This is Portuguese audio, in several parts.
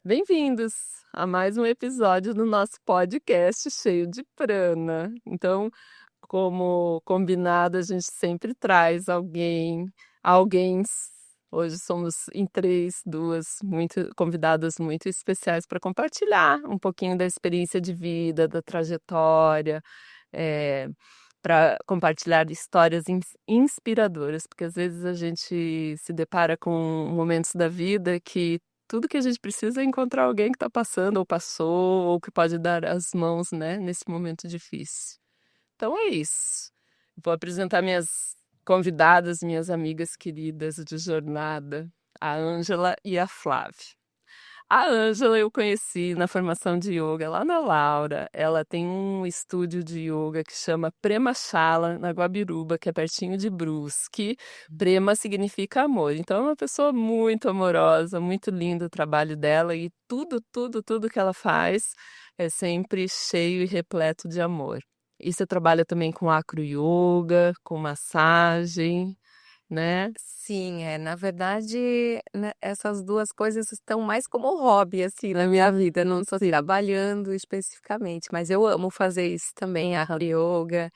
Bem-vindos a mais um episódio do nosso podcast cheio de prana. Então, como combinado, a gente sempre traz alguém. Hoje somos em três, duas convidadas muito especiais para compartilhar um pouquinho da experiência de vida, da trajetória, para compartilhar histórias inspiradoras, porque às vezes a gente se depara com momentos da vida que tudo que a gente precisa é encontrar alguém que está passando ou passou, ou que pode dar as mãos, né, nesse momento difícil. Então é isso. Vou apresentar minhas convidadas, minhas amigas queridas de jornada, a Ângela e a Flávia. A Ângela eu conheci na formação de yoga lá na Laura. Ela tem um estúdio de yoga que chama Prema Shala, na Guabiruba, que é pertinho de Brusque. Prema significa amor. Então é uma pessoa muito amorosa, muito lindo o trabalho dela e tudo que ela faz é sempre cheio e repleto de amor. E você trabalha também com acro yoga, com massagem, né? Sim, na verdade, né, essas duas coisas estão mais como hobby, assim, na minha vida. Não estou trabalhando especificamente, mas eu amo fazer isso também, a Hatha Yoga,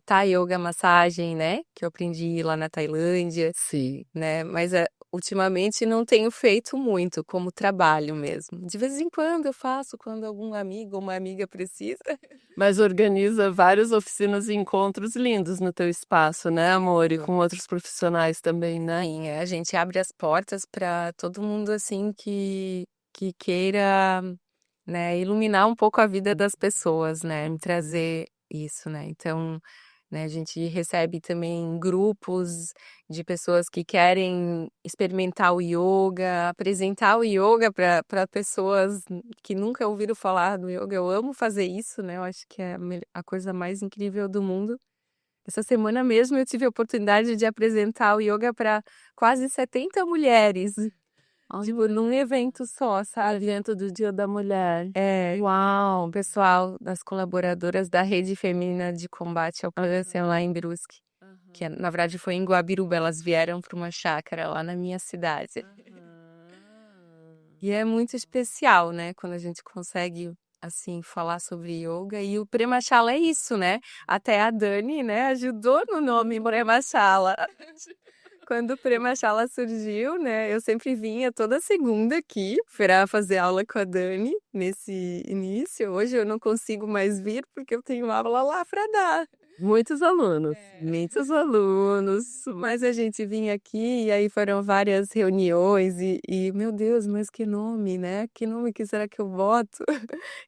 Thai Yoga massagem, né? Que eu aprendi lá na Tailândia, Sim. né? Mas ultimamente não tenho feito muito como trabalho mesmo. De vez em quando eu faço, quando algum amigo ou uma amiga precisa. Mas organiza várias oficinas e encontros lindos no teu espaço, né, amor? E com outros profissionais também, né? Sim, a gente abre as portas para todo mundo assim que queira, né, iluminar um pouco a vida das pessoas, né, me trazer isso, né? Então, né, a gente recebe também grupos de pessoas que querem experimentar o yoga, apresentar o yoga para pessoas que nunca ouviram falar do yoga. Eu amo fazer isso, né? Eu acho que é a coisa mais incrível do mundo. Essa semana mesmo eu tive a oportunidade de apresentar o yoga para quase 70 mulheres, tipo, num evento só, sabe? Evento do Dia da Mulher. O pessoal das colaboradoras da Rede Feminina de Combate ao Câncer lá em Brusque, que na verdade foi em Guabiruba, elas vieram para uma chácara lá na minha cidade. E é muito especial, né, quando a gente consegue, assim, falar sobre yoga. E o Prema Chala é isso, né? Até a Dani, né, ajudou no nome Prema Chala. Quando o Prema Chala surgiu, né, eu sempre vinha toda segunda aqui para fazer aula com a Dani nesse início. Hoje eu não consigo mais vir porque eu tenho aula lá para dar. Muitos alunos. Muitos alunos, mas a gente vinha aqui e aí foram várias reuniões meu Deus, mas que nome, né? Que nome que será que eu boto?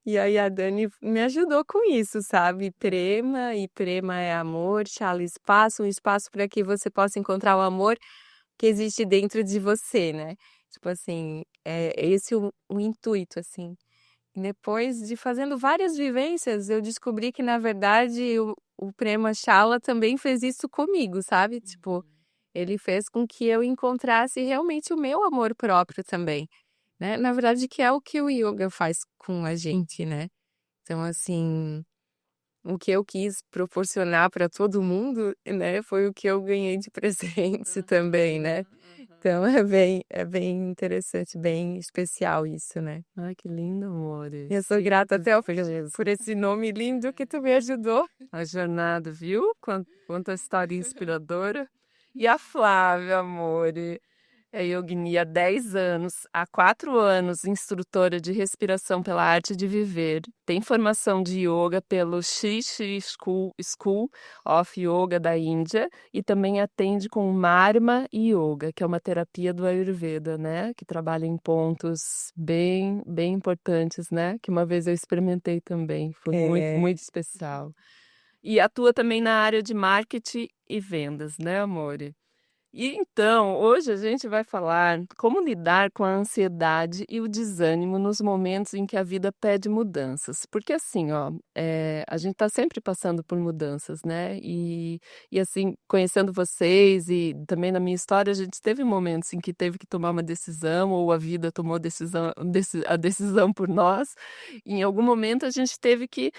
E aí a Dani me ajudou com isso, sabe? Prema, e Prema é amor, Chala espaço, um espaço para que você possa encontrar o amor que existe dentro de você, né? Tipo assim, é esse o intuito, assim. E depois de fazendo várias vivências, eu descobri que, na verdade, o Prema Chala também fez isso comigo, sabe? Tipo, ele fez com que eu encontrasse realmente o meu amor próprio também, né? Na verdade, que é o que o yoga faz com a gente, né? Então, assim, o que eu quis proporcionar para todo mundo, né, foi o que eu ganhei de presente também, né? Então é bem interessante, bem especial isso, né? Ai, que lindo, amor. Eu sou grata até ao Jesus por esse nome lindo que tu me ajudou. A jornada, viu? Quanta história inspiradora. E a Flávia, amor. É yogini há 10 anos, há 4 anos instrutora de respiração pela arte de viver. Tem formação de yoga pelo Shri Shri School of Yoga da Índia e também atende com Marma Yoga, que é uma terapia do Ayurveda, né? Que trabalha em pontos bem importantes, né? Que uma vez eu experimentei também, foi muito especial. E atua também na área de marketing e vendas, né, amore? E então, hoje a gente vai falar como lidar com a ansiedade e o desânimo nos momentos em que a vida pede mudanças. Porque assim, ó, a gente está sempre passando por mudanças, né? E assim, conhecendo vocês e também na minha história, a gente teve momentos em que teve que tomar uma decisão ou a vida tomou a decisão por nós. E em algum momento a gente teve que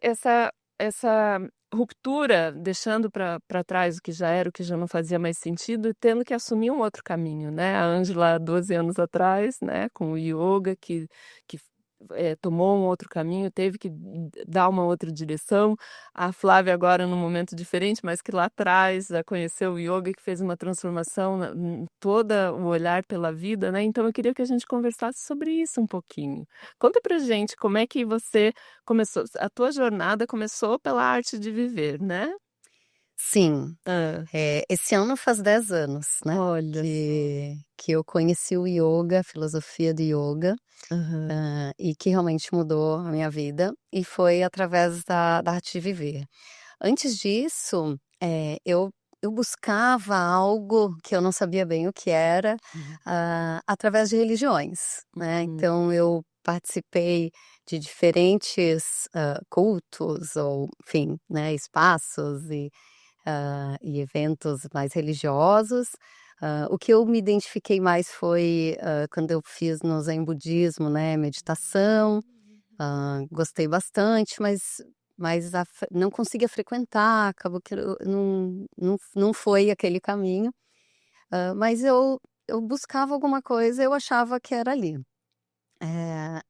essa essa ruptura, deixando para trás o que já era, o que já não fazia mais sentido, e tendo que assumir um outro caminho, né? A Ângela, 12 anos atrás, né, com o yoga, que tomou um outro caminho, teve que dar uma outra direção. A Flávia agora num momento diferente, mas que lá atrás já conheceu o yoga, que fez uma transformação em toda o olhar pela vida, né? Então eu queria que a gente conversasse sobre isso um pouquinho. Conta pra gente como é que você começou, a tua jornada começou pela arte de viver, né? Sim, Ah, esse ano faz 10 anos, né, olha só. que eu conheci o yoga, a filosofia do yoga, Aham. e que realmente mudou a minha vida, e foi através da arte de viver. Antes disso, eu buscava algo que eu não sabia bem o que era, Uhum. através de religiões, né, Uhum. então eu participei de diferentes, cultos ou, enfim, né, espaços e eventos mais religiosos. O que eu me identifiquei mais foi, quando eu fiz no Zen budismo, né, meditação, gostei bastante, mas não conseguia frequentar, acabou que eu não foi aquele caminho, mas eu buscava alguma coisa, eu achava que era ali.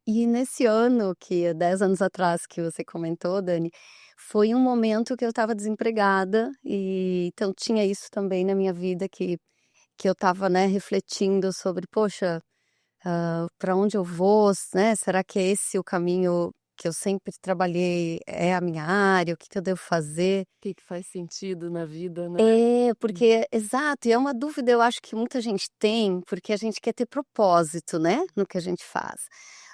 E nesse ano que 10 anos atrás que você comentou, Dani, foi um momento que eu estava desempregada e então tinha isso também na minha vida que eu estava, né, refletindo sobre: "Poxa, pra onde eu vou, né, será que é esse o caminho que eu sempre trabalhei, é a minha área, o que que eu devo fazer?". O que que faz sentido na vida, né? Porque exato, e é uma dúvida eu acho que muita gente tem, porque a gente quer ter propósito, né, no que a gente faz.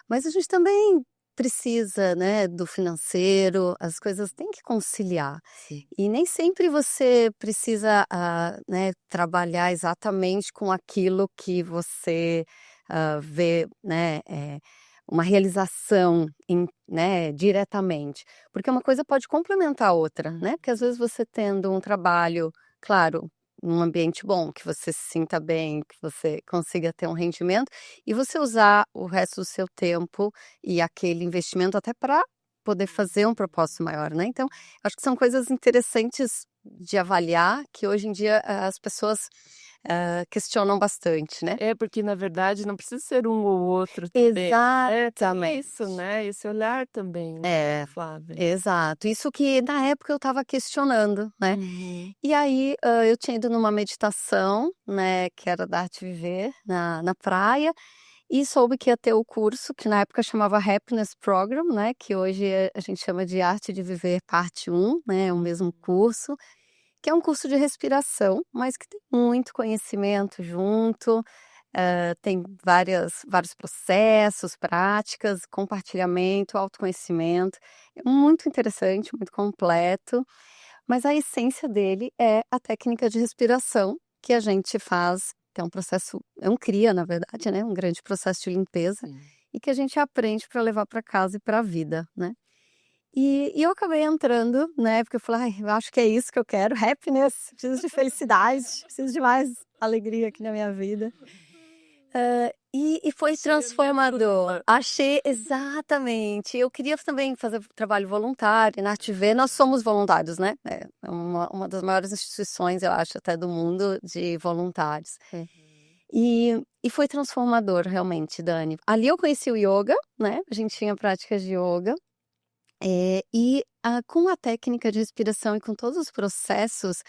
Mas a gente também precisa, né, do financeiro, as coisas têm que conciliar. Sim. E nem sempre você precisa, né, trabalhar exatamente com aquilo que você, vê, né, uma realização né, diretamente. Porque uma coisa pode complementar a outra, né, porque às vezes você tendo um trabalho, claro, num ambiente bom, que você se sinta bem, que você consiga ter um rendimento, e você usar o resto do seu tempo e aquele investimento até para poder fazer um propósito maior, né. Então, acho que são coisas interessantes de avaliar, que hoje em dia as pessoas, questionam bastante, né. É, porque na verdade não precisa ser um ou outro também, né, tem Exatamente. isso, né, esse olhar também, né, É, Flávia? exato. Isso que na época eu estava questionando, né. Uhum. E aí, eu tinha ido numa meditação, né, que era da Arte Viver, na praia, e soube que ia ter o curso, que na época chamava Happiness Program, né, que hoje a gente chama de Arte de Viver parte 1, né, é o mesmo curso, que é um curso de respiração, mas que tem muito conhecimento junto, tem vários processos, práticas, compartilhamento, autoconhecimento. É muito interessante, muito completo, mas a essência dele é a técnica de respiração que a gente faz, que é um processo é um cria, na verdade, né, um grande processo de limpeza, Sim. e que a gente aprende para levar para casa e para a vida, né. E eu acabei entrando, né, porque eu falei: "Ai, eu acho que é isso que eu quero, happiness, preciso de felicidade, preciso de mais alegria aqui na minha vida". E foi Achei a minha transformador. turma. Achei exatamente. Eu queria também fazer trabalho voluntário, na Arte nós somos voluntários, né, é uma das maiores instituições, eu acho, até do mundo, de voluntários. Uhum. E foi transformador realmente, Dani. Ali eu conheci o ioga, né, a gente tinha práticas de ioga, com a técnica de respiração e com todos os processos,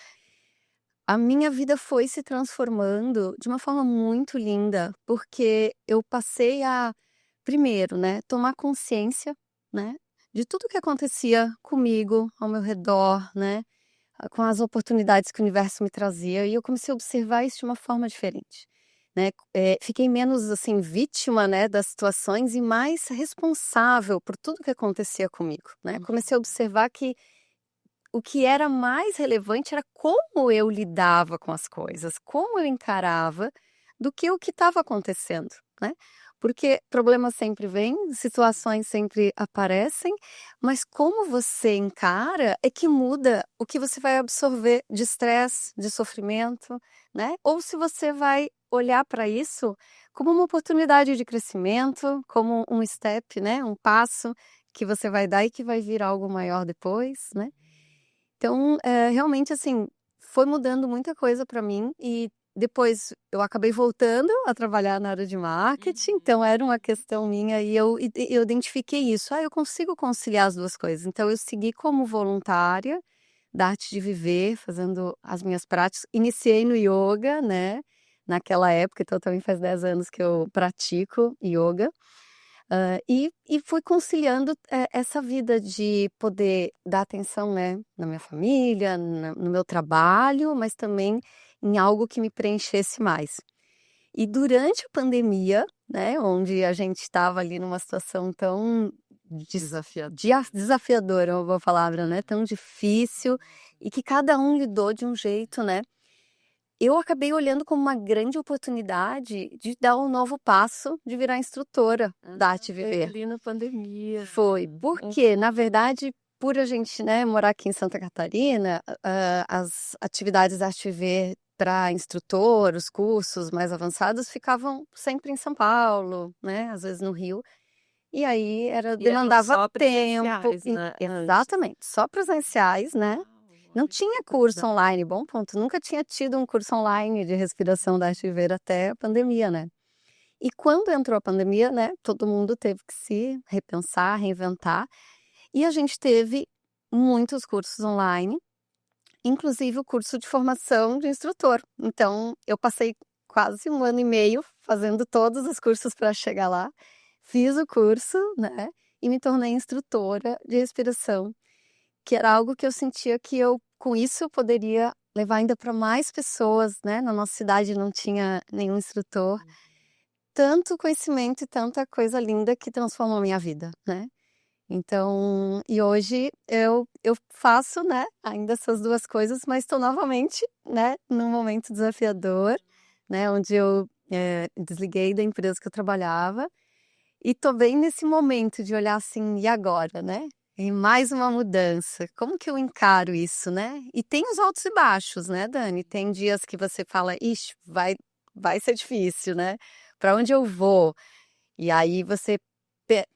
a minha vida foi se transformando de uma forma muito linda, porque eu passei a, primeiro, né, tomar consciência, né, de tudo que acontecia comigo, ao meu redor, né, com as oportunidades que o universo me trazia, e eu comecei a observar isso de uma forma diferente, né. Fiquei menos, assim, vítima, né, das situações e mais responsável por tudo que acontecia comigo, né. Comecei a observar que o que era mais relevante era como eu lidava com as coisas, como eu encarava, do que o que estava acontecendo, né. Porque problemas sempre vêm, situações sempre aparecem, mas como você encara é que muda o que você vai absorver de estresse, de sofrimento, né, ou se você vai olhar para isso como uma oportunidade de crescimento, como um step, né, um passo que você vai dar e que vai vir algo maior depois, né? Então, realmente, assim, foi mudando muita coisa para mim e depois eu acabei voltando a trabalhar na área de marketing, então era uma questão minha e eu identifiquei isso. Eu consigo conciliar as duas coisas. Então, eu segui como voluntária da arte de viver, fazendo as minhas práticas. Iniciei no yoga, né? Naquela época, então também faz 10 anos que eu pratico yoga. E fui conciliando essa vida de poder dar atenção, né, na minha família, no meu trabalho, mas também em algo que me preenchesse mais. E durante a pandemia, né, onde a gente estava ali numa situação tão desafiadora, é uma boa palavra, né, tão difícil, e que cada um lidou de um jeito, né? Eu acabei olhando como uma grande oportunidade de dar um novo passo, de virar instrutora da Arte Viver. Ali na pandemia. Foi, porque, na verdade, por a gente, né, morar aqui em Santa Catarina, as atividades da Arte Viver para instrutor, os cursos mais avançados ficavam sempre em São Paulo, né, às vezes no Rio. E aí demandava só tempo. presenciais, né, antes. Exatamente, só presenciais, né? Não tinha curso online, bom ponto. Nunca tinha tido um curso online de respiração da Arte Viver até a pandemia, né? E quando entrou a pandemia, né, todo mundo teve que se repensar, reinventar. E a gente teve muitos cursos online, inclusive o curso de formação de instrutor. Então, eu passei quase 1 ano e meio fazendo todos os cursos para chegar lá. Fiz o curso, né, e me tornei instrutora de respiração, que era algo que eu sentia que eu, com isso, eu poderia levar ainda para mais pessoas, né? Na nossa cidade não tinha nenhum instrutor. Tanto conhecimento e tanta coisa linda que transformou a minha vida, né? Então, e hoje eu faço, né, ainda essas duas coisas, mas estou novamente, né, num momento desafiador, né, onde eu desliguei da empresa que eu trabalhava e tô bem nesse momento de olhar assim, e agora, né? E mais uma mudança. Como que eu encaro isso, né? E tem os altos e baixos, né, Dani? Tem dias que você fala, ixi, vai ser difícil, né? Para onde eu vou? E aí você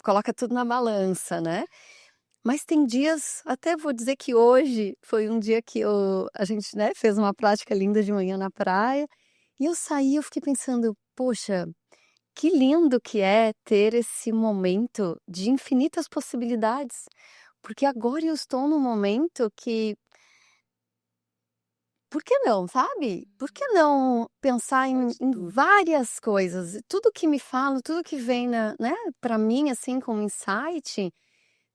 coloca tudo na balança, né? Mas tem dias, até vou dizer que hoje foi um dia que a gente, né, fez uma prática linda de manhã na praia. E eu saí, eu fiquei pensando, poxa, que lindo que é ter esse momento de infinitas possibilidades. Porque agora eu estou num momento que, por que não, sabe? Por que não pensar em várias coisas? Tudo que me falam, tudo que vem né, para mim, assim, como insight,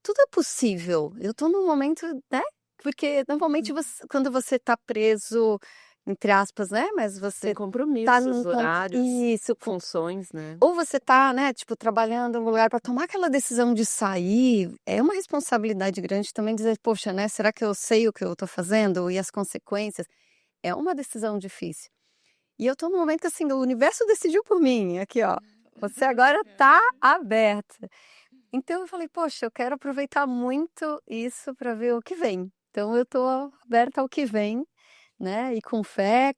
tudo é possível. Eu estou num momento, né? Porque normalmente quando você está preso, entre aspas, né? Mas você Tem compromissos, tá num horários, isso, funções, né? ou você tá, né, tipo, trabalhando em um lugar para tomar aquela decisão de sair, é uma responsabilidade grande também dizer, poxa, né, será que eu sei o que eu tô fazendo e as consequências? É uma decisão difícil. E eu tô num momento assim, o universo decidiu por mim, aqui, ó. Você agora tá aberta. Então eu falei, poxa, eu quero aproveitar muito isso para ver o que vem. Então eu tô aberta ao que vem, né? E com fé,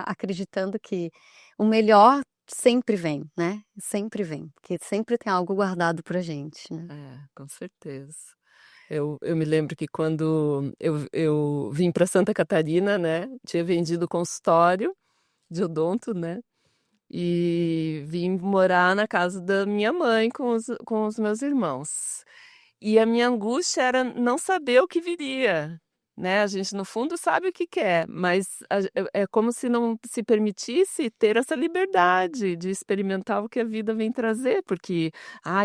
acreditando que o melhor sempre vem, né? Sempre vem, porque sempre tem algo guardado pra gente, né? Com certeza. Eu me lembro que quando eu vim para Santa Catarina, né? Tinha vendido consultório de odonto, né? E vim morar na casa da minha mãe com os meus irmãos. E a minha angústia era não saber o que viria, né? A gente, no fundo, sabe o que quer, mas é como se não se permitisse ter essa liberdade de experimentar o que a vida vem trazer, porque,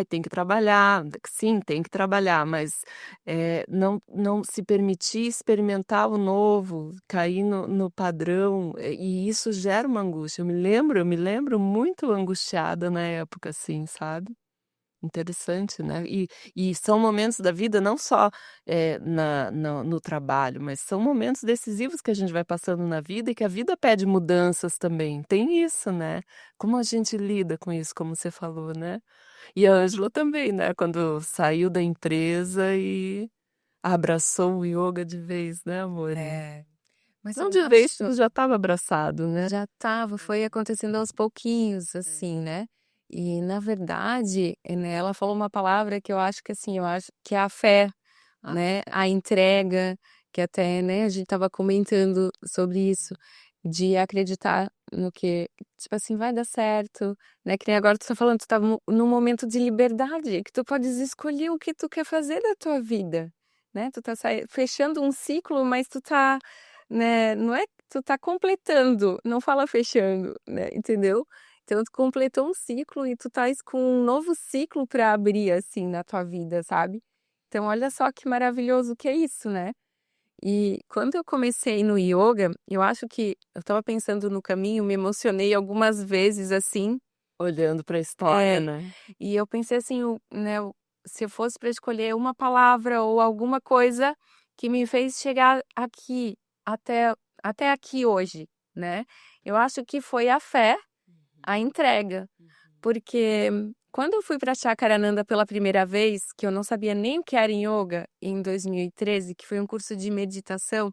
tem que trabalhar, sim, tem que trabalhar, mas não se permitir experimentar o novo, cair no padrão, e isso gera uma angústia. Eu me lembro muito angustiada na época, assim, sabe? Interessante, né? E são momentos da vida não só no trabalho, mas são momentos decisivos que a gente vai passando na vida e que a vida pede mudanças também. Tem isso, né? Como a gente lida com isso, como você falou, né? E a Ângela também, né? Quando saiu da empresa e abraçou o yoga de vez, né, amor? Mas Não eu de vez, acho, já estava abraçado, né? já tava, foi acontecendo aos pouquinhos, assim, né? E, na verdade, né, ela falou uma palavra que eu acho que, assim, eu acho que é a fé, Ah, né? A entrega, que até, né, a gente tava comentando sobre isso, de acreditar no que, tipo assim, vai dar certo, né? Que nem agora tu tá falando, tu tá num momento de liberdade, que tu podes escolher o que tu quer fazer da tua vida, né? Tu tá fechando um ciclo, mas tu tá, né, não é que tu tá completando, não fala fechando, né? Entendeu? Então, tu completou um ciclo e tu estás com um novo ciclo para abrir, assim, na tua vida, sabe? Então, olha só que maravilhoso que é isso, né? E quando eu comecei no yoga, eu acho que eu estava pensando no caminho, me emocionei algumas vezes, assim, olhando para a história, é, né? e eu pensei assim, né, se eu fosse para escolher uma palavra ou alguma coisa que me fez chegar aqui, até, até aqui hoje, né? Eu acho que foi a fé, a entrega. Porque quando eu fui para Chacarananda pela primeira vez, que eu não sabia nem o que era yoga, em 2013, que foi um curso de meditação,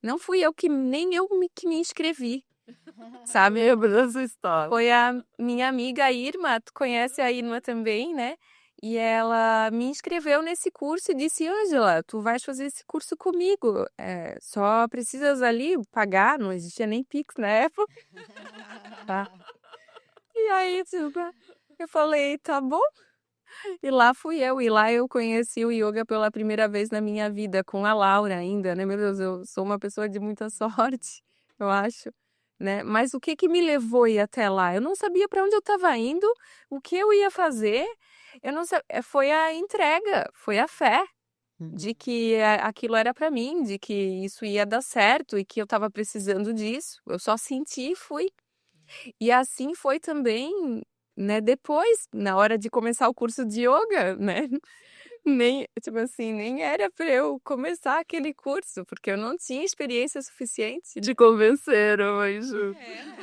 não fui eu que nem que me inscrevi, sabe? Lembro dessa história. Foi a minha amiga Irma, tu conhece a Irma também, né? E ela me inscreveu nesse curso e disse, Ângela, tu vais fazer esse curso comigo. Só precisas ali pagar, não existia nem Pix na época. Tá? E aí, tipo, eu falei, tá bom. E lá fui eu, e lá eu conheci o yoga pela primeira vez na minha vida, com a Laura ainda, né? Meu Deus, eu sou uma pessoa de muita sorte, eu acho, né? Mas o que que me levou a ir até lá? Eu não sabia para onde eu estava indo, o que eu ia fazer, eu não sabia, foi a entrega, foi a fé de que aquilo era para mim, de que isso ia dar certo e que eu estava precisando disso. Eu só senti e fui. E assim foi também, né, depois, na hora de começar o curso de yoga, né? Nem, tipo assim, nem era para eu começar aquele curso, porque eu não tinha experiência suficiente. Te convenceram, mas Ju.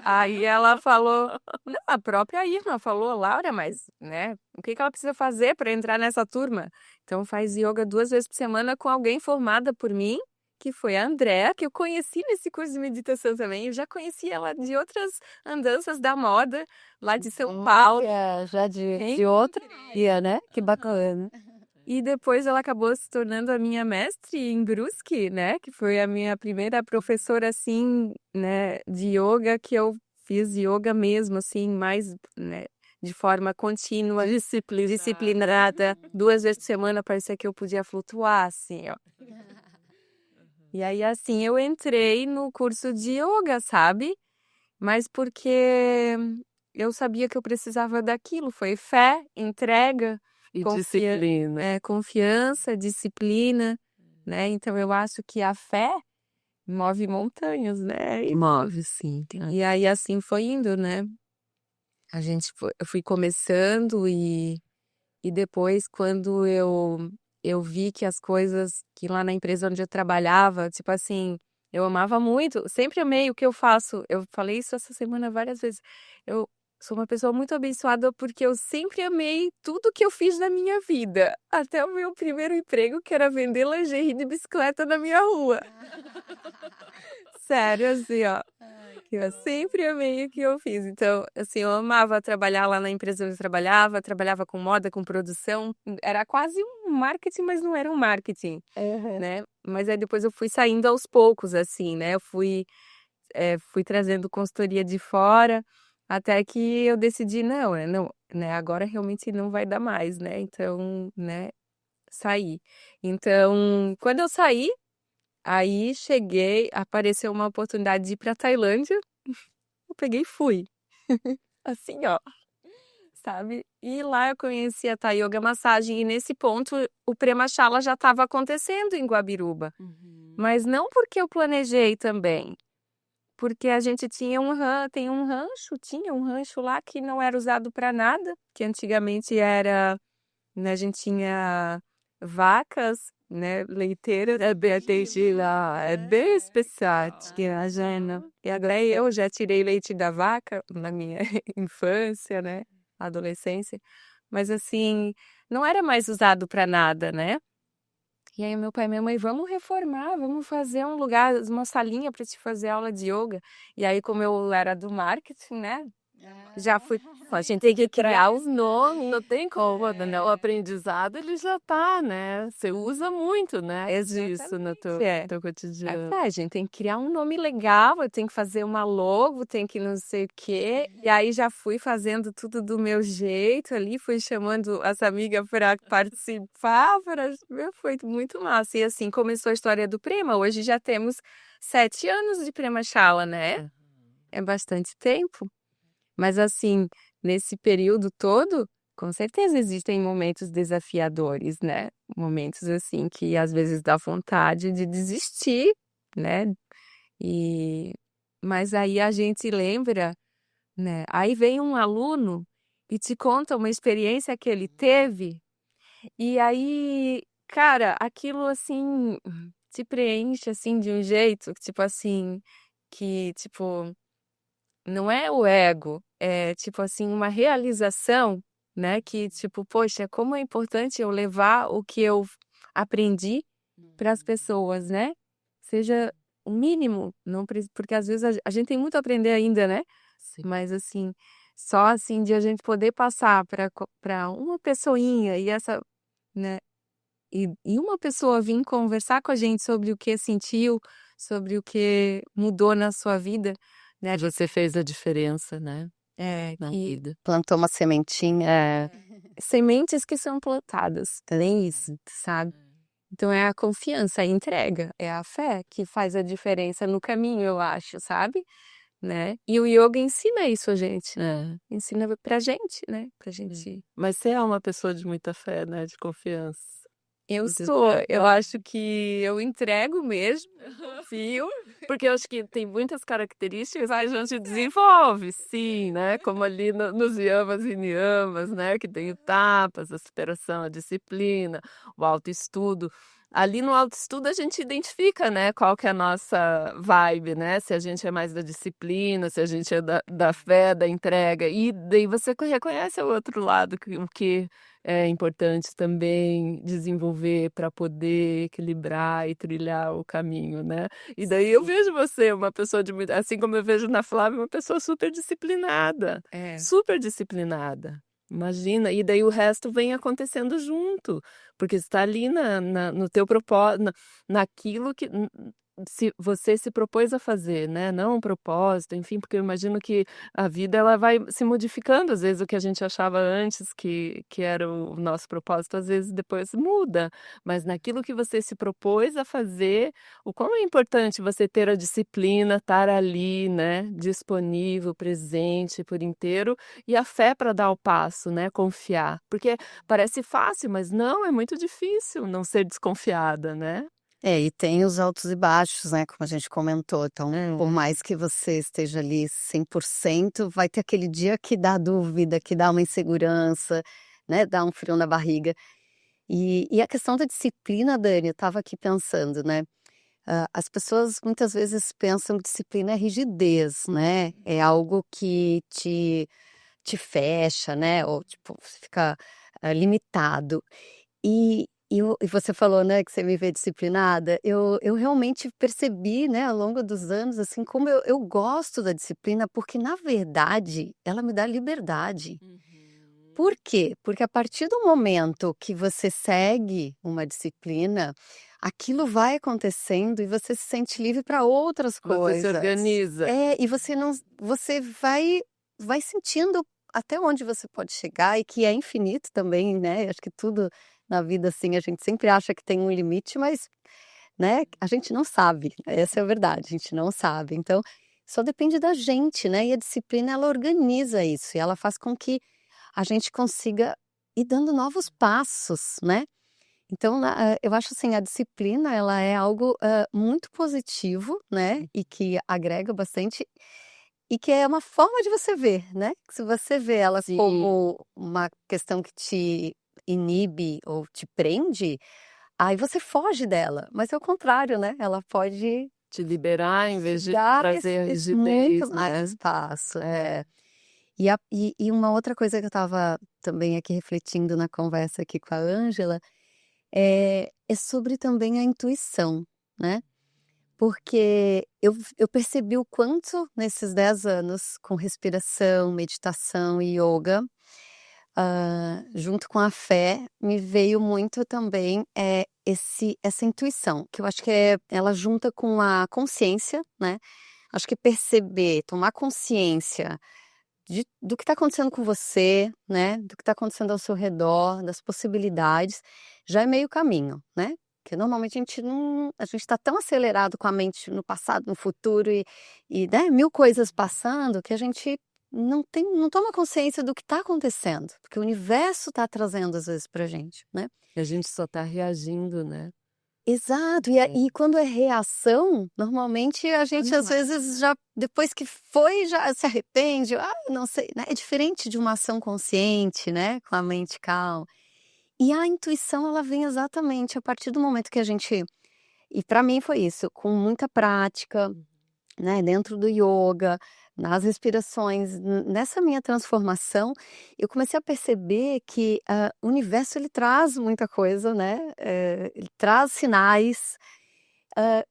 Aí ela falou, não, a própria Irma falou, Laura, mas, né, o que que ela precisa fazer para entrar nessa turma? Então faz yoga 2 vezes por semana com alguém formada por mim, que foi a Andrea, que eu conheci nesse curso de meditação também. Eu já conheci ela de outras andanças da moda, lá de São Paulo. Já de outra dia, né? Que bacana. E depois ela acabou se tornando a minha mestre em Brusque, né? Que foi a minha primeira professora, assim, né, de yoga, que eu fiz yoga mesmo, assim, mais, né, de forma contínua, disciplinada. 2 vezes por semana parecia que eu podia flutuar, assim, ó. E aí, assim, eu entrei no curso de yoga, sabe? Mas porque eu sabia que eu precisava daquilo. Foi fé, entrega, E disciplina. confiança, disciplina, né? Então eu acho que a fé move montanhas, né? Move, sim. E aí assim foi indo, né? Eu fui começando e depois quando eu vi que as coisas que lá na empresa onde eu trabalhava, tipo assim, eu amava muito, sempre amei o que eu faço. Eu falei isso essa semana várias vezes. Eu sou uma pessoa muito abençoada porque eu sempre amei tudo que eu fiz na minha vida, até o meu primeiro emprego, que era vender lingerie de bicicleta na minha rua. Sério, assim, ó. Eu sempre amei o que eu fiz. Então, assim, eu amava trabalhar lá na empresa onde eu trabalhava com moda, com produção. Era quase um marketing, mas não era um marketing, né? Mas aí depois eu fui saindo aos poucos, assim, né? Eu fui trazendo consultoria de fora, até que eu decidi, não, né? Agora realmente não vai dar mais, né? Então, né? Saí. Então, quando eu saí, aí cheguei, apareceu uma oportunidade de ir para Tailândia. Eu peguei e fui. Assim, ó, sabe? E lá eu conheci a Thai Yoga Massagem e nesse ponto o Premachala já estava acontecendo em Guabiruba. Mas não porque eu planejei também, porque a gente tinha tinha um rancho lá que não era usado para nada, que antigamente era, né, a gente tinha vacas, né, leiteiras. É bem atendi lá, é bem especial. Tinha a Jana. E agora eu já tirei leite da vaca na minha infância, né? Adolescência. Mas assim, não era mais usado para nada, né? E aí meu pai e minha mãe, vamos reformar, vamos fazer um lugar, uma salinha para te fazer aula de yoga. E aí como eu era do marketing, né? Já fui. A gente tem que criar os nomes. Não tem como, né? O aprendizado ele já tá, né? Você usa muito, né? Disso no Exatamente, teu cotidiano. A gente tem que criar um nome legal, eu tenho que fazer uma logo, tem que não sei o quê. E aí já fui fazendo tudo do meu jeito ali, fui chamando as amigas para participar, foi muito massa. E assim começou a história do Prema. Hoje já temos 7 anos de Prema Chala, né? É bastante tempo. Mas assim, nesse período todo, com certeza existem momentos desafiadores, né? Momentos assim que às vezes dá vontade de desistir, né? Mas aí a gente lembra, né? Aí vem um aluno e te conta uma experiência que ele teve, e aí, cara, aquilo assim te preenche assim de um jeito, tipo assim, que tipo não é o ego, é tipo assim, uma realização, né? Que tipo, poxa, como é importante eu levar o que eu aprendi para as pessoas, né? Seja o mínimo, não porque às vezes a gente tem muito a aprender ainda, né? Sim. Mas assim, só assim de a gente poder passar para uma pessoinha e essa, né? E uma pessoa vir conversar com a gente sobre o que sentiu, sobre o que mudou na sua vida, né? Você fez a diferença, né? Na E vida. Plantou uma sementinha. sementes que são plantadas, nem isso, sabe? Então é a confiança, a entrega, é a fé que faz a diferença no caminho, eu acho, sabe? Né? E o yoga ensina isso a gente, É. ensina pra gente, né? Pra gente. Mas você é uma pessoa de muita fé, né? De confiança. Eu Você sou, eu acho que eu entrego mesmo, confio. Porque eu acho que tem muitas características a gente desenvolve, sim, né? Como ali nos yamas e niyamas, né? Que tem o tapas, a superação, a disciplina, o autoestudo. Ali no autoestudo a gente identifica, né? Qual que é a nossa vibe, né? Se a gente é mais da disciplina, se a gente é da fé, da entrega. E daí você reconhece o outro lado, o que é importante também desenvolver para poder equilibrar e trilhar o caminho, né? E daí eu vejo você, uma pessoa de muito. Assim como eu vejo na Flávia, uma pessoa super disciplinada. É. Super disciplinada. Imagina. E daí o resto vem acontecendo junto. Porque está ali no teu propósito, naquilo que se você se propôs a fazer, né? Não um propósito, enfim, porque eu imagino que a vida ela vai se modificando. Às vezes o que a gente achava antes que era o nosso propósito, às vezes depois muda. Mas naquilo que você se propôs a fazer, o quão é importante você ter a disciplina, estar ali, né, disponível, presente por inteiro, e a fé para dar o passo, né, confiar. Porque parece fácil, mas não, é muito difícil não ser desconfiada, né? E tem os altos e baixos, né, como a gente comentou. Então, por mais que você esteja ali 100%, vai ter aquele dia que dá dúvida, que dá uma insegurança, né, dá um frio na barriga. E a questão da disciplina, Dani, eu estava aqui pensando, né, as pessoas muitas vezes pensam que disciplina é rigidez, né, é algo que te fecha, né, ou tipo, você fica, limitado. E você falou, né, que você me vê disciplinada, eu realmente percebi, né, ao longo dos anos, assim, como eu gosto da disciplina, porque na verdade ela me dá liberdade. Por quê? Porque a partir do momento que você segue uma disciplina, aquilo vai acontecendo e você se sente livre para outras Você se coisas. organiza. E você vai sentindo até onde você pode chegar e que é infinito também, né, acho que tudo na vida, assim, a gente sempre acha que tem um limite, mas, né, a gente não sabe, essa é a verdade, a gente não sabe. Então, só depende da gente, né, e a disciplina ela organiza isso e ela faz com que a gente consiga ir dando novos passos, né. Então eu acho assim, a disciplina ela é algo, muito positivo, né, e que agrega bastante, e que é uma forma de você ver, né, que se você vê ela Sim. como uma questão que te inibe ou te prende, aí você foge dela, mas é o contrário, né, ela pode Te liberar em vez de dar trazer a esse rigidez, muito mais né? espaço, é. E uma outra coisa que eu estava também aqui refletindo na conversa aqui com a Ângela, é sobre também a intuição, né. porque eu percebi o quanto nesses 10 anos com respiração, meditação e yoga, junto com a fé, me veio muito também essa intuição, que eu acho que ela junta com a consciência, né? Acho que perceber, tomar consciência do que está acontecendo com você, né? Do que está acontecendo ao seu redor, das possibilidades, já é meio caminho, né? Porque normalmente a gente está tão acelerado com a mente no passado, no futuro e né, 1000 coisas passando que a gente não toma consciência do que está acontecendo, porque o universo está trazendo às vezes pra gente, né? E a gente só tá reagindo, né? Exato, e quando é reação, normalmente a gente às vezes já, depois que foi, já se arrepende, não sei, né? É diferente de uma ação consciente, né? Com a mente calma. E a intuição, ela vem exatamente a partir do momento que a gente, e para mim foi isso, com muita prática, né? Dentro do yoga, nas respirações, nessa minha transformação, eu comecei a perceber que o universo ele traz muita coisa, né? Ele traz sinais,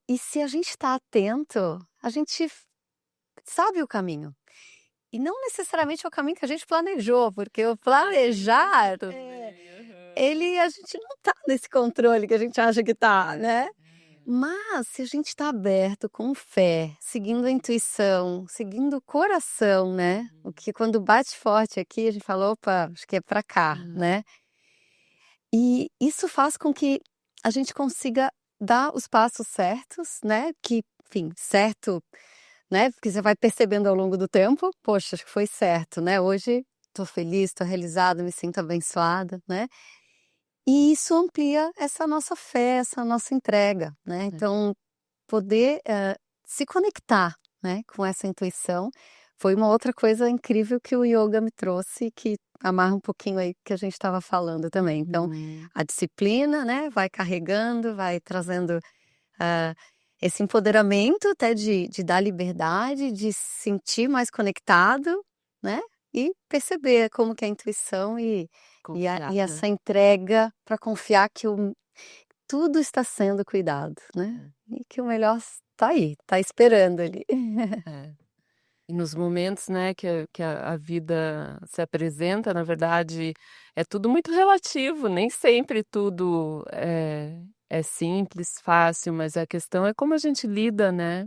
e se a gente está atento, a gente sabe o caminho. E não necessariamente é o caminho que a gente planejou, porque o planejar, a gente não está nesse controle que a gente acha que está, né? Mas se a gente está aberto, com fé, seguindo a intuição, seguindo o coração, né? O que quando bate forte aqui, a gente fala, opa, acho que é para cá, né? E isso faz com que a gente consiga dar os passos certos, né? Que, enfim, certo, né? Porque você vai percebendo ao longo do tempo, poxa, acho que foi certo, né? Hoje estou feliz, estou realizada, me sinto abençoada, né? E isso amplia essa nossa fé, essa nossa entrega, né? Então, poder se conectar, né, com essa intuição foi uma outra coisa incrível que o yoga me trouxe, que amarra um pouquinho aí que a gente estava falando também. Então, a disciplina, né, vai carregando, vai trazendo esse empoderamento até de dar liberdade, de se sentir mais conectado, né? E perceber como que é a intuição e essa entrega para confiar que tudo está sendo cuidado, né? E que o melhor está aí, está esperando ali. E nos momentos, né, que a vida se apresenta, na verdade, é tudo muito relativo, nem sempre tudo é simples, fácil, mas a questão é como a gente lida, né?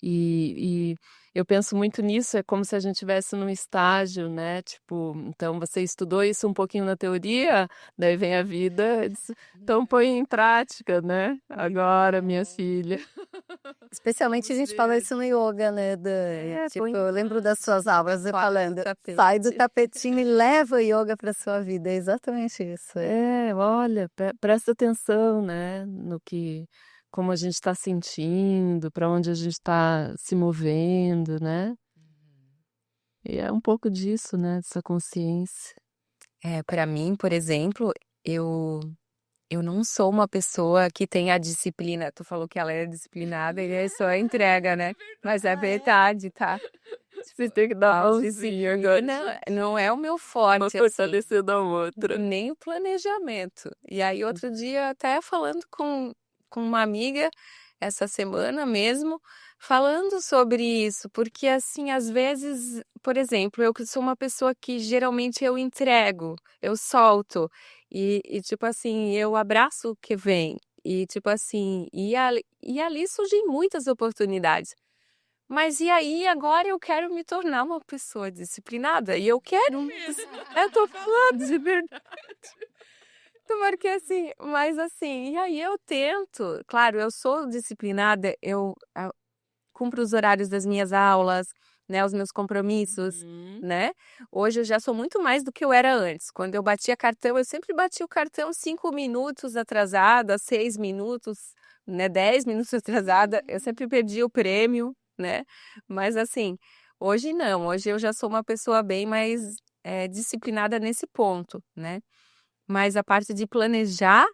E eu penso muito nisso, é como se a gente estivesse num estágio, né? Tipo, então você estudou isso um pouquinho na teoria, daí vem a vida, então põe em prática, né? Agora, minha filha. Especialmente a gente fala isso no yoga, né? Tipo, eu lembro das suas aulas, você falando, sai do tapetinho e leva o yoga para sua vida, é exatamente isso. Olha, presta atenção, né? Como a gente está sentindo, para onde a gente está se movendo, né? E é um pouco disso, né? Dessa consciência. Para mim, por exemplo, eu não sou uma pessoa que tem a disciplina. Tu falou que ela é disciplinada e é só entrega, né? Mas é verdade, tá? Você tem que dar um Não é o meu forte. Uma fortalecendo a outra. Nem o planejamento. E aí, outro dia, até falando com uma amiga, essa semana mesmo, falando sobre isso, porque assim, às vezes, por exemplo, eu que sou uma pessoa que geralmente eu entrego, eu solto, e tipo assim, eu abraço o que vem, e tipo assim, e ali surgem muitas oportunidades. Mas e aí, agora eu quero me tornar uma pessoa disciplinada, e eu quero mesmo, eu tô falando de verdade. Porque assim, mas assim, e aí eu tento, claro, eu sou disciplinada, eu cumpro os horários das minhas aulas, né, os meus compromissos, né? Hoje eu já sou muito mais do que eu era antes. Quando eu batia cartão, eu sempre batia o cartão 5 minutos atrasada, 6 minutos, né, 10 minutos atrasada, eu sempre perdi o prêmio, né? Mas assim, hoje não, hoje eu já sou uma pessoa bem mais disciplinada nesse ponto, né? Mas a parte de planejar,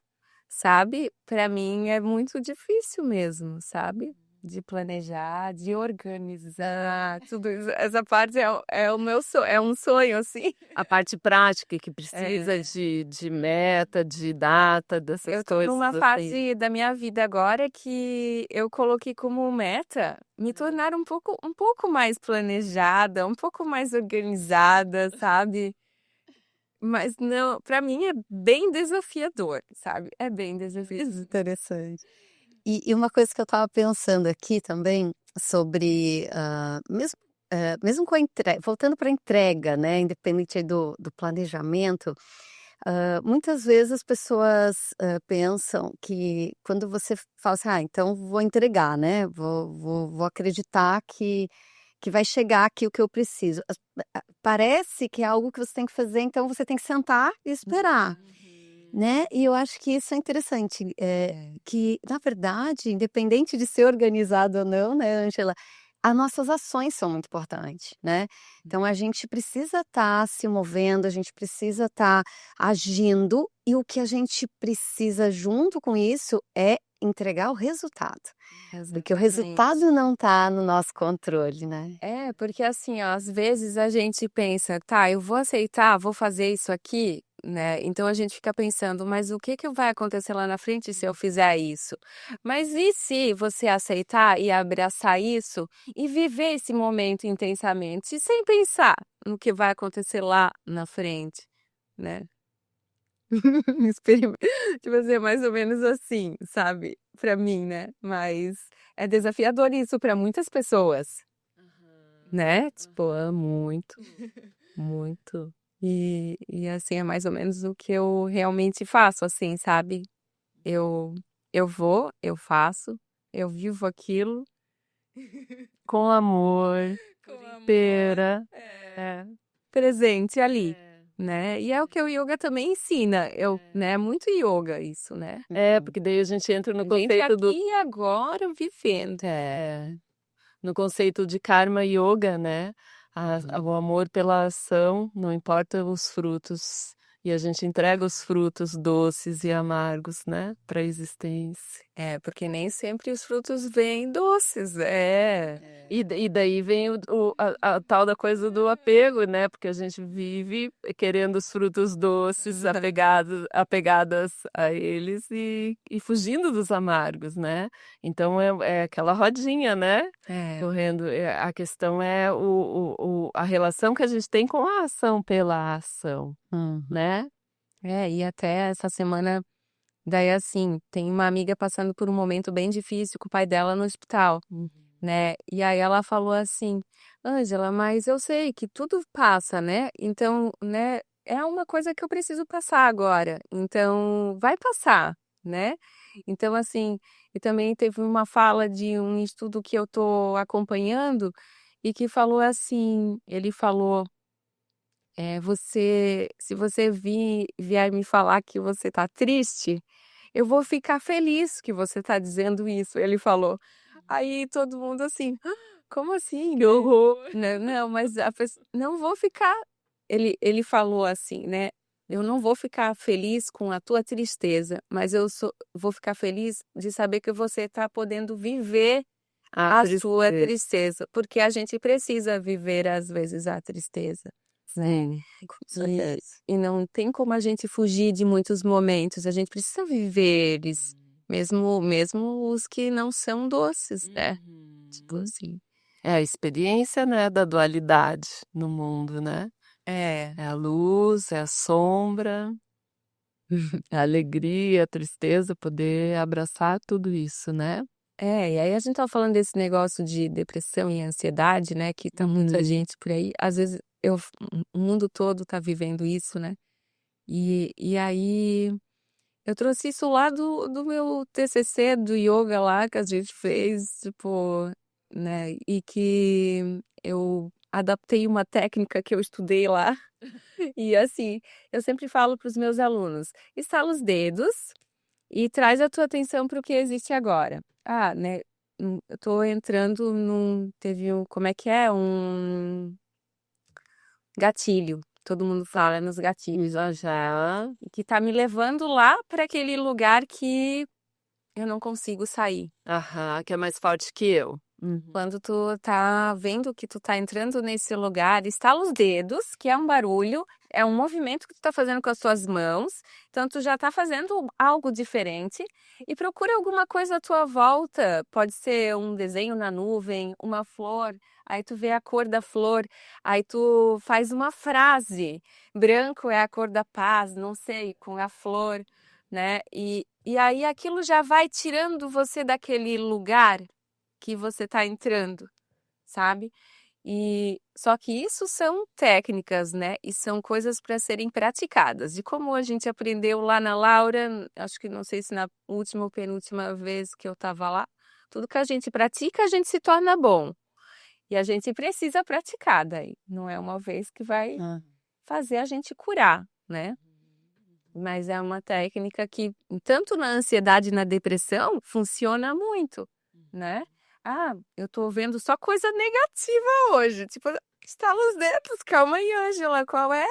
sabe, para mim é muito difícil mesmo, sabe? de planejar, de organizar, tudo isso. Essa parte é o meu sonho, é um sonho, assim. A parte prática que precisa É. de meta, de data, dessas Eu tô coisas numa assim. fase da minha vida agora que eu coloquei como meta me tornar um pouco mais planejada, um pouco mais organizada, sabe? Mas não, para mim é bem desafiador, sabe? É bem desafiador. Interessante. E uma coisa que eu estava pensando aqui também sobre, mesmo com a entrega, voltando para a entrega, né, independente aí do planejamento, muitas vezes as pessoas, pensam que quando você fala assim: "Ah, então vou entregar, né, vou acreditar que vai chegar aqui o que eu preciso". Parece que é algo que você tem que fazer, então você tem que sentar e esperar. Né, e eu acho que isso é interessante, que na verdade, independente de ser organizado ou não, né, Ângela, as nossas ações são muito importantes, né. Então a gente precisa estar se movendo, a gente precisa estar agindo, e o que a gente precisa junto com isso é entregar o resultado, porque o Exatamente. resultado não está no nosso controle, né. É, porque assim, ó, às vezes a gente pensa, tá, eu vou aceitar, vou fazer isso aqui, né? Então a gente fica pensando, mas o que que vai acontecer lá na frente se eu fizer isso? Mas e se você aceitar e abraçar isso e viver esse momento intensamente, e sem pensar no que vai acontecer lá na frente, né? Experim tipo assim, é mais ou menos assim, sabe, pra mim, né, mas é desafiador isso pra muitas pessoas, né, tipo, é muito, muito. E assim, é mais ou menos o que eu realmente faço, assim, sabe. Eu eu vou, eu faço, eu vivo aquilo Com amor, com amor, pera. é, presente ali, né. E é o que o yoga também ensina, né, muito yoga isso, né. Porque daí a gente entra no A gente conceito aqui do e agora vivendo. no conceito de karma yoga, né, o amor pela ação, não importa os frutos, e a gente entrega os frutos doces e amargos, né, para a existência. É, porque nem sempre os frutos vêm doces, é. E daí vem a tal da coisa do apego, né, porque a gente vive querendo os frutos doces, apegadas a eles e fugindo dos amargos, né. Então é aquela rodinha, né, É, correndo. A questão é a relação que a gente tem com a ação pela ação, Uhum. né. e até essa semana, daí assim, tem uma amiga passando por um momento bem difícil com o pai dela no hospital, né, e aí ela falou assim: "Ângela, mas eu sei que tudo passa, né, então, né, é uma coisa que eu preciso passar agora, então vai passar, né". Então assim, e também teve uma fala de um estudo que eu tô acompanhando, e que falou assim, ele falou: você se você vier me falar que você tá triste, eu vou ficar feliz que você tá dizendo isso", ele falou. Aí todo mundo assim: "Hã, como assim?", Que né. horror! Não, mas a pessoa não vou ficar, ele falou assim, né: "Eu não vou ficar feliz com a tua tristeza, mas vou ficar feliz de saber que você tá podendo viver A a sua tristeza. tristeza", porque a gente precisa viver às vezes a tristeza, né. Sim, com E certeza. e não tem como a gente fugir de muitos momentos, a gente precisa viver eles, mesmo os que não são doces, né, tipo assim. É a experiência, né, da dualidade no mundo, né. É. É a luz, é a sombra, é a alegria, a tristeza, poder abraçar tudo isso, né. É, e aí a gente estava falando desse negócio de depressão e ansiedade, né, que tá muita gente por aí, às vezes o mundo todo tá vivendo isso, né, e aí eu trouxe isso lá do meu TCC do yoga lá que a gente fez, tipo, né, e que eu adaptei uma técnica que eu estudei lá, e assim, eu sempre falo para os meus alunos: "Estala os dedos e traz a tua atenção para o que existe agora". Ah, né, eu tô entrando teve como é que é? Um gatilho, todo mundo fala nos gatilhos. Já, já. Que tá me levando lá para aquele lugar que eu não consigo sair. Aham, que é mais forte que eu. Quando tu tá vendo que tu tá entrando nesse lugar, estala os dedos, que é um barulho, é um movimento que tu tá fazendo com as tuas mãos, então tu já tá fazendo algo diferente e procura alguma coisa à tua volta, pode ser um desenho na nuvem, uma flor, aí tu vê a cor da flor, aí tu faz uma frase, branco é a cor da paz, não sei, com a flor, né? E aí aquilo já vai tirando você daquele lugar que você está entrando, sabe? E só que isso são técnicas, né? E são coisas para serem praticadas. E como a gente aprendeu lá na Laura, acho que não sei se na última ou penúltima vez que eu estava lá, tudo que a gente pratica, a gente se torna bom. E a gente precisa praticar daí. Não é uma vez que vai fazer a gente curar, né? Mas é uma técnica que, tanto na ansiedade e na depressão, funciona muito, né? Ah, eu tô vendo só coisa negativa hoje. Tipo, estala os dedos, calma aí, Ângela, qual é?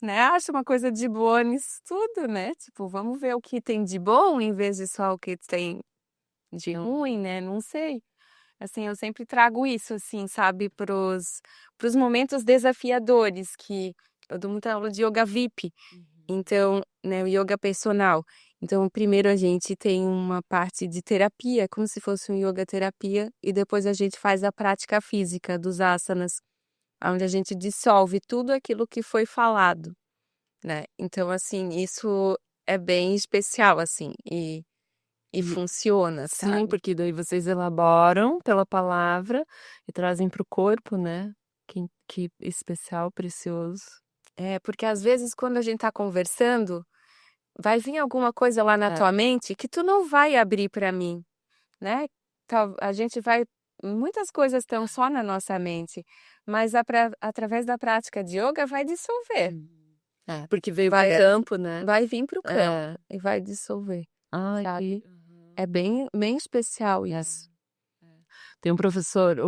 Né? Acha uma coisa de boa nisso tudo, né? Tipo, vamos ver o que tem de bom em vez de só o que tem de ruim, né? Não sei. Assim, eu sempre trago isso, assim, sabe, pros momentos desafiadores, que eu dou muita aula de yoga VIP. Então, né, o yoga personal. Então, primeiro a gente tem uma parte de terapia, como se fosse um yoga terapia, e depois a gente faz a prática física dos asanas, onde a gente dissolve tudo aquilo que foi falado, né? Então, assim, isso é bem especial, assim, e funciona, Sim, sabe? porque daí vocês elaboram pela palavra e trazem para o corpo, né? Que especial, precioso. É, porque às vezes quando a gente tá conversando, vai vir alguma coisa lá na É. tua mente que tu não vai abrir para mim, né? A gente vai. Muitas coisas estão só na nossa mente, mas através da prática de yoga vai dissolver. É, porque veio Vai, pro campo, né? vai vir para o campo É. e vai dissolver. Ai, Sabe? É bem especial isso. Tem um professor,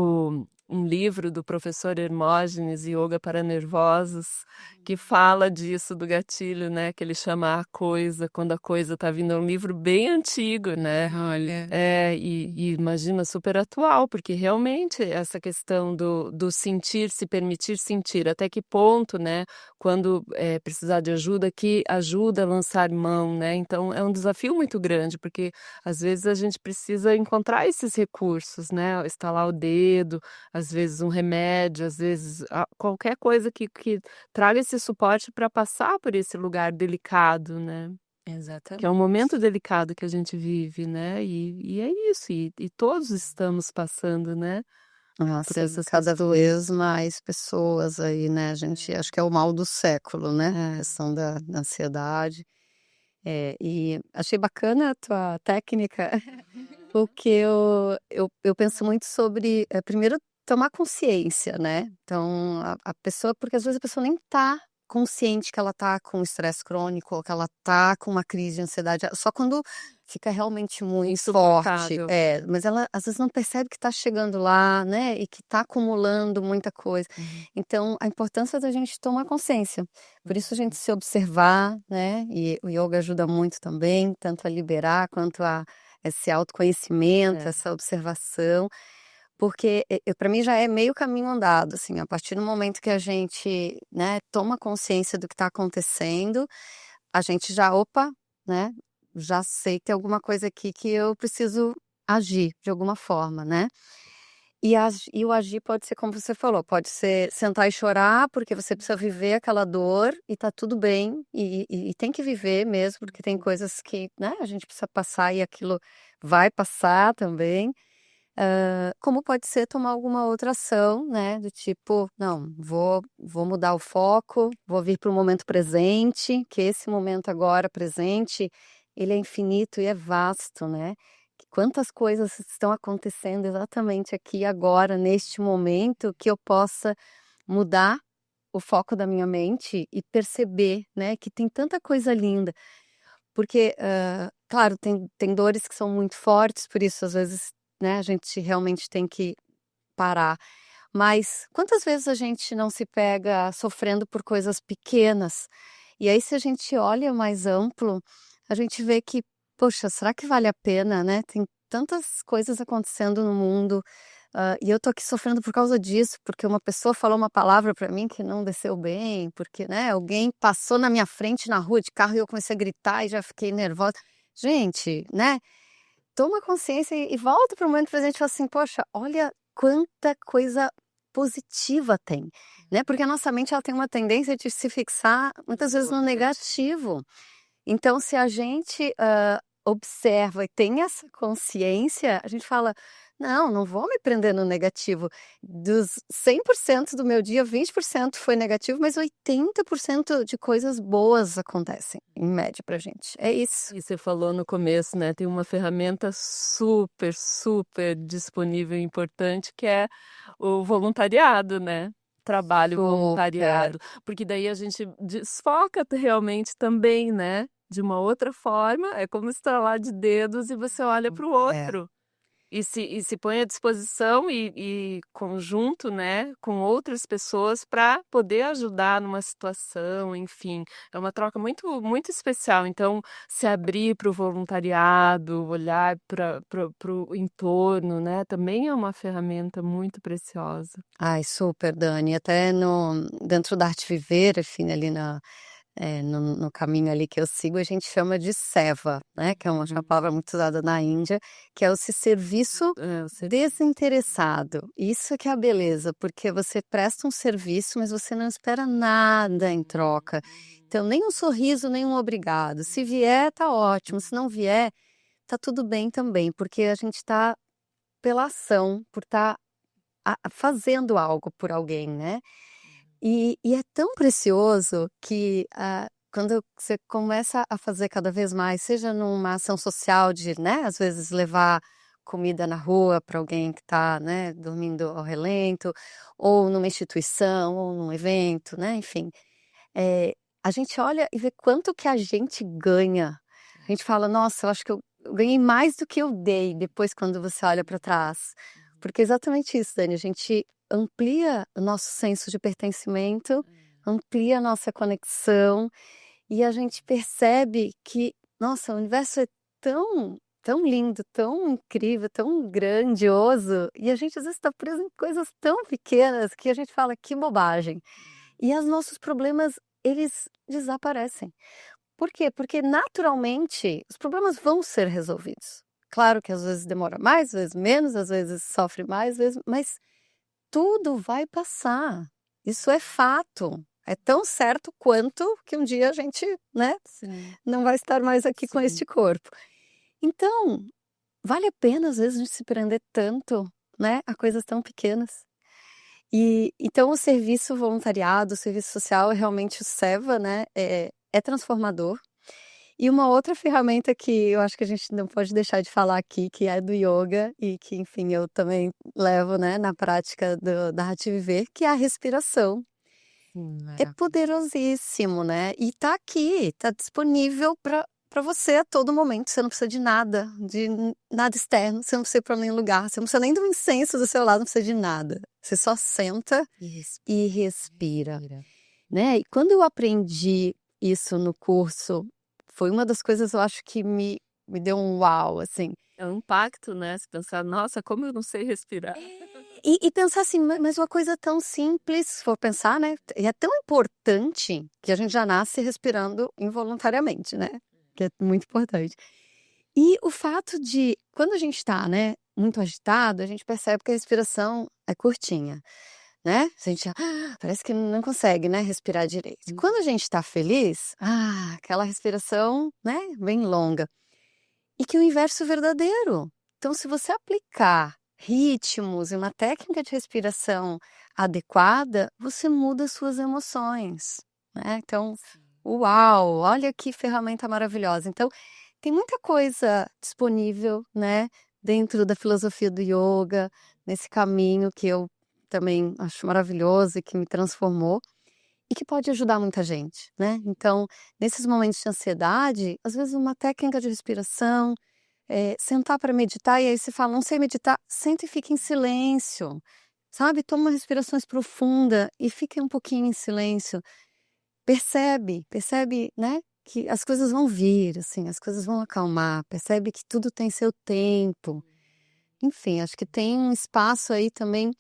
um livro do professor Hermógenes, Yoga para Nervosos, que fala disso do gatilho, né? Que ele chama a coisa, quando a coisa tá vindo. É um livro bem antigo, né? Olha. E imagina, super atual, porque realmente essa questão do sentir, se permitir sentir, até que ponto, né? Quando precisar de ajuda, que ajuda a lançar mão, né? Então é um desafio muito grande, porque às vezes a gente precisa encontrar esses recursos, né? Estalar o dedo, às vezes um remédio, às vezes qualquer coisa que traga esse suporte para passar por esse lugar delicado, né? Que é Exatamente. um momento delicado que a gente vive, né? E é isso, e todos estamos passando, né? Por essas Cada questões. vez mais pessoas aí, né? A gente acho que é o mal do século, né? A questão da ansiedade. E achei bacana a tua técnica, porque eu penso muito sobre, primeiro, tomar consciência, né? Então, a pessoa, porque às vezes a pessoa nem tá consciente que ela tá com estresse crônico, ou que ela tá com uma crise de ansiedade, só quando fica realmente muito forte. Insuportável. Mas ela às vezes não percebe que tá chegando lá, né? E que tá acumulando muita coisa. Então, a importância da gente tomar consciência. Por isso a gente se observar, né? E o yoga ajuda muito também, tanto a liberar quanto a esse autoconhecimento, essa observação, porque para mim já é meio caminho andado, assim, a partir do momento que a gente, né, toma consciência do que está acontecendo, a gente já, opa, né, já sei que tem alguma coisa aqui que eu preciso agir de alguma forma, né? E o agir pode ser como você falou, pode ser sentar e chorar, porque você precisa viver aquela dor e tá tudo bem, e tem que viver mesmo, porque tem coisas que, né, a gente precisa passar e aquilo vai passar também. Como pode ser tomar alguma outra ação, né, do tipo, não, vou mudar o foco, vou vir para o momento presente, que esse momento agora presente, ele é infinito e é vasto, né? Quantas coisas estão acontecendo exatamente aqui agora, neste momento, que eu possa mudar o foco da minha mente e perceber, né, que tem tanta coisa linda. Porque, claro, tem dores que são muito fortes, por isso às vezes, né, a gente realmente tem que parar. Mas quantas vezes a gente não se pega sofrendo por coisas pequenas? E aí, se a gente olha mais amplo, a gente vê que poxa, será que vale a pena, né? Tem tantas coisas acontecendo no mundo, e eu tô aqui sofrendo por causa disso, porque uma pessoa falou uma palavra pra mim que não desceu bem, porque, né, alguém passou na minha frente na rua de carro e eu comecei a gritar e já fiquei nervosa. Gente, né, toma consciência e volta para o momento presente e fala assim: "Poxa, olha quanta coisa positiva tem", né, porque a nossa mente ela tem uma tendência de se fixar muitas vezes no negativo. Então se a gente, observa e tem essa consciência, a gente fala: "Não, não vou me prender no negativo. Dos 100% do meu dia, 20% foi negativo, mas 80% de coisas boas acontecem, em média, pra gente". É isso. E você falou no começo, né, tem uma ferramenta super, super disponível e importante que é o voluntariado, né, trabalho Super. voluntariado, porque daí a gente desfoca realmente também, né, de uma outra forma, é como estralar de dedos e você olha para o É. outro. E se põe à disposição e conjunto, né, com outras pessoas para poder ajudar numa situação, enfim, é uma troca muito muito especial. Então, se abrir para o voluntariado, olhar para o entorno, né, também é uma ferramenta muito preciosa. Ai, super, Dani. Até no dentro da Arte Viver, enfim, ali no caminho ali que eu sigo, a gente chama de seva, né, que é uma palavra muito usada na Índia, que é o serviço É, você desinteressado. Isso que é a beleza, porque você presta um serviço, mas você não espera nada em troca. Então, nem um sorriso, nem um obrigado. Se vier, tá ótimo. Se não vier, tá tudo bem também, porque a gente tá pela ação, por estar fazendo algo por alguém, né. E é tão precioso que, quando você começa a fazer cada vez mais, seja numa ação social de, né, às vezes levar comida na rua para alguém que está, né, dormindo ao relento, ou numa instituição, ou num evento, né, enfim. A gente olha e vê quanto que a gente ganha. A gente fala: "Nossa, eu acho que eu ganhei mais do que eu dei", depois quando você olha para trás. Porque é exatamente isso, Dani, a gente amplia o nosso senso de pertencimento, amplia a nossa conexão, e a gente percebe que, nossa, o universo é tão lindo, tão incrível, tão grandioso, e a gente às vezes está preso em coisas tão pequenas que a gente fala: "Que bobagem". E os nossos problemas, eles desaparecem. Por quê? Porque naturalmente os problemas vão ser resolvidos. Claro que às vezes demora mais, às vezes menos, às vezes sofre mais, às vezes, mas tudo vai passar. Isso é fato. É tão certo quanto que um dia a gente, né, sim, não vai estar mais aqui com sim. este corpo. Então, vale a pena às vezes a gente se prender tanto, né, a coisas tão pequenas. E então o serviço voluntariado, o serviço social, realmente o Seva, né, é transformador. E uma outra ferramenta que eu acho que a gente não pode deixar de falar aqui, que é do yoga e que, enfim, eu também levo, né, na prática da Arte Viver, que é a respiração. É poderosíssimo, né, e tá aqui, tá disponível para você a todo momento, você não precisa de nada externo, você não precisa ir pra nenhum lugar, você não precisa nem do incenso do seu lado, não precisa de nada. Você só senta e respira, né. E quando eu aprendi isso no curso, foi uma das coisas eu acho que me deu um uau, assim. É um impacto, né, se pensar: "Nossa, como eu não sei respirar". E pensar assim, mas uma coisa tão simples, se for pensar, né, e é tão importante que a gente já nasce respirando involuntariamente, né, que é muito importante. E o fato de quando a gente está, né, muito agitado, a gente percebe que a respiração é curtinha, né, a gente parece que não consegue, né, respirar direito. E quando a gente está feliz, aquela respiração, né, bem longa. E que o inverso é verdadeiro. Então, se você aplicar ritmos e uma técnica de respiração adequada, você muda as suas emoções, né. Então, uau, olha que ferramenta maravilhosa. Então, tem muita coisa disponível, né, dentro da filosofia do yoga, nesse caminho que eu também acho maravilhoso e que me transformou, e que pode ajudar muita gente, né. Então, nesses momentos de ansiedade, às vezes uma técnica de respiração, sentar para meditar e aí você fala: "Não sei meditar", senta e fica em silêncio, sabe, toma respirações profunda e fica um pouquinho em silêncio. Percebe, né, que as coisas vão vir, assim, as coisas vão acalmar, percebe que tudo tem seu tempo. Enfim, acho que tem um espaço aí também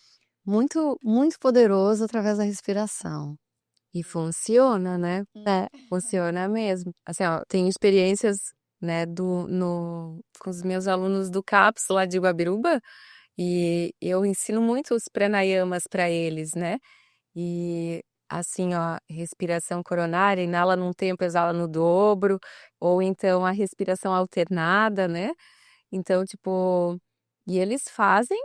muito, muito poderoso através da respiração. E funciona, né? Funciona mesmo. Assim, ó, tenho experiências, né, com os meus alunos do CAPS lá de Guabiruba, e eu ensino muito os pranayamas para eles, né? E assim, ó, respiração coronária, inala num tempo, exala no dobro, ou então a respiração alternada, né? Então, tipo, e eles fazem.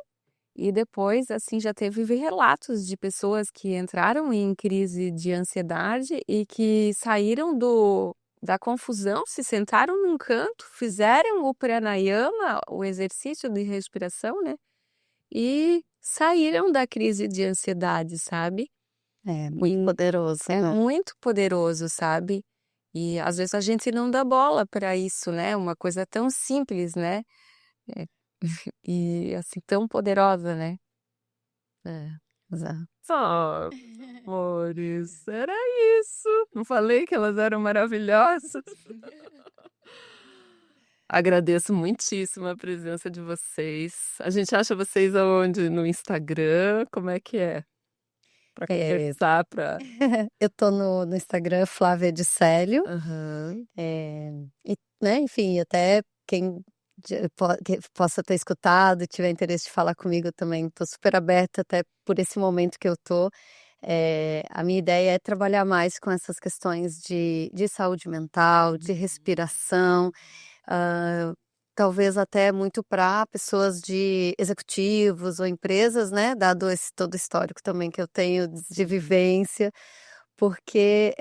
E depois, assim, já teve relatos de pessoas que entraram em crise de ansiedade e que saíram da confusão, se sentaram num canto, fizeram o pranayama, o exercício de respiração, né? E saíram da crise de ansiedade, sabe? É muito poderoso, É né? muito poderoso, sabe? E às vezes a gente não dá bola para isso, né? Uma coisa tão simples, né? É, e assim, tão poderosa, né? É, exato. Só, amores, era isso. Não falei que elas eram maravilhosas? Agradeço muitíssimo a presença de vocês. A gente acha vocês aonde? No Instagram? Como é que é? Pra É, conversar, pra... eu tô no Instagram Flávia de Célio, Aham. e, né, enfim, até quem que possa ter escutado e tiver interesse de falar comigo também, tô super aberta até por esse momento que eu tô. A minha ideia é trabalhar mais com essas questões de saúde mental, de respiração, ah, talvez até muito para pessoas de executivos ou empresas, né, dado esse todo o histórico também que eu tenho de vivência, porque,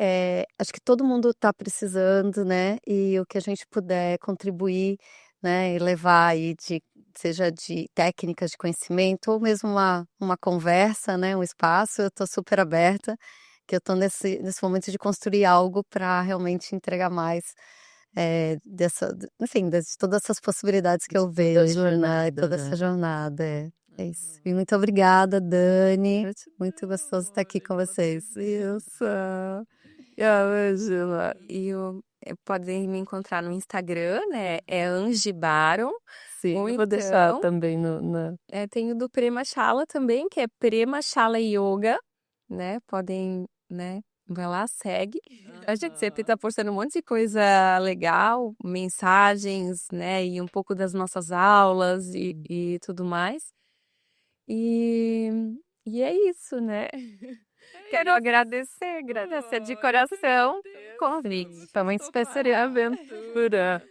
acho que todo mundo está precisando, né, e o que a gente puder contribuir, né, e levar aí seja de técnicas de conhecimento ou mesmo uma conversa, né, um espaço, eu estou super aberta, que eu estou nesse momento de construir algo para realmente entregar mais, enfim, de todas essas possibilidades que eu vejo, né, toda essa jornada, é isso. E muito obrigada, Dani, muito gostoso estar aqui com vocês. Isso. E a Ângela? Podem me encontrar no Instagram, né? É Angie Baron. Sim, Ou eu vou deixar então, também na... tenho do Prema Chala também, que é Prema Chala Yoga, né? Podem, né? Vai lá, segue. A gente sempre tá postando um monte de coisa legal, mensagens, né? E um pouco das nossas aulas e tudo mais. E, e é isso, né? Quero agradecer de coração o convite. Foi muito especial. Aventura.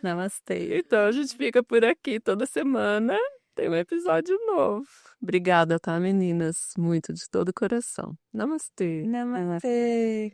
Namastê. Então a gente fica por aqui toda semana. Tem um episódio novo. Obrigada, tá, meninas? Muito de todo o coração. Namastê. Namastê.